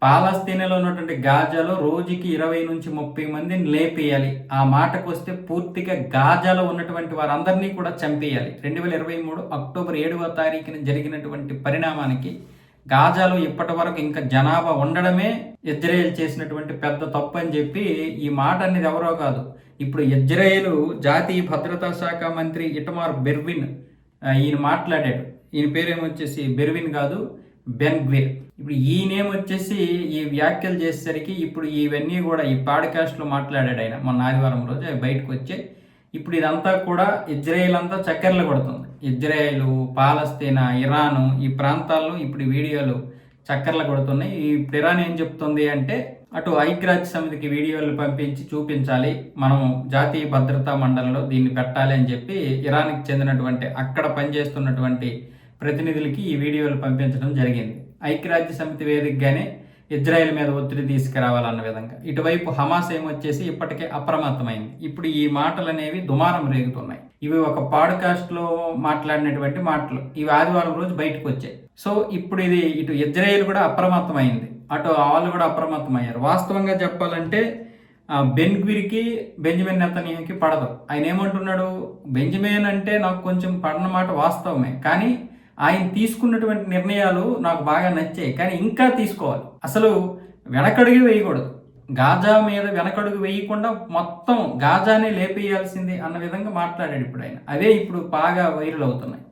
పాలస్తీనాలో ఉన్నటువంటి గాజాలో రోజుకి 20 నుంచి 30 మందిని లేపేయాలి. ఆ మాటకొస్తే పూర్తిగా గాజాలో ఉన్నటువంటి వారందరినీ కూడా చంపేయాలి. 2023 అక్టోబర్ 7వ తారీఖున జరిగినటువంటి పరిణామానికి గాజాలో ఇప్పటి వరకు ఇంకా జనాభా ఉండడమే ఇజ్రాయెల్ చేసినటువంటి పెద్ద తప్పు అని చెప్పి ఈ మాట అనేది ఎవరో కాదు. ఇప్పుడు ఇజ్రాయెల్ జాతీయ భద్రతా శాఖ మంత్రి ఇటమార్ బెర్విన్ ఈయన మాట్లాడాడు. ఈయన పేరేమొచ్చేసి బెర్విన్ కాదు, బెన్ గ్విర్. ఇప్పుడు ఈయనేమొచ్చేసి ఈ వ్యాఖ్యలు చేసేసరికి ఇప్పుడు ఇవన్నీ కూడా ఈ పాడ్కాస్ట్లో మాట్లాడాడు ఆయన మొన్న ఆదివారం రోజు అవి బయటకు వచ్చాయి. ఇప్పుడు ఇదంతా కూడా ఇజ్రాయెల్ అంతా చక్కెరలు కొడుతుంది. ఇజ్రాయెల్, పాలస్తీనా, ఇరాను ఈ ప్రాంతాల్లో ఇప్పుడు వీడియోలు చక్కర్లు కొడుతున్నాయి. ఇప్పుడు ఇరాన్ ఏం చెప్తుంది అంటే అటు ఐక్యరాజ్య సమితికి వీడియోలు పంపించి చూపించాలి, మనం జాతీయ భద్రతా మండలిలో దీన్ని పెట్టాలి అని చెప్పి ఇరాన్కి చెందినటువంటి అక్కడ పనిచేస్తున్నటువంటి ప్రతినిధులకి ఈ వీడియోలు పంపించడం జరిగింది. ఐక్యరాజ్య సమితి వేదికగానే ఇజ్రాయెల్ మీద ఒత్తిడి తీసుకురావాలన్న విధంగా. ఇటువైపు హమాస్ ఏమొచ్చేసి ఇప్పటికే అప్రమత్తమైంది. ఇప్పుడు ఈ మాటలు అనేవి దుమారం రేగుతున్నాయి. ఇవి ఒక పాడ్కాస్ట్లో మాట్లాడినటువంటి మాటలు, ఇవి ఆదివారం రోజు బయటకు వచ్చాయి. సో ఇప్పుడు ఇది ఇటు ఇజ్రాయెల్ కూడా అప్రమత్తమైంది, అటు వాళ్ళు కూడా అప్రమత్తమయ్యారు. వాస్తవంగా చెప్పాలంటే బెన్ గ్విర్కి బెంజమిన్ నెతన్యాహుకి పడదు. ఆయన ఏమంటున్నాడు, బెంజమిన్ అంటే నాకు కొంచెం పడిన మాట వాస్తవమే, కానీ ఆయన తీసుకున్నటువంటి నిర్ణయాలు నాకు బాగా నచ్చాయి, కానీ ఇంకా తీసుకోవాలి. అసలు వెనకడుగు వేయకూడదు. గాజా మీద వెనకడుగు వేయకుండా మొత్తం గాజానే లేపేయాల్సింది అన్న విధంగా మాట్లాడాడు ఇప్పుడు ఆయన. అదే ఇప్పుడు బాగా వైరల్ అవుతున్నాయి.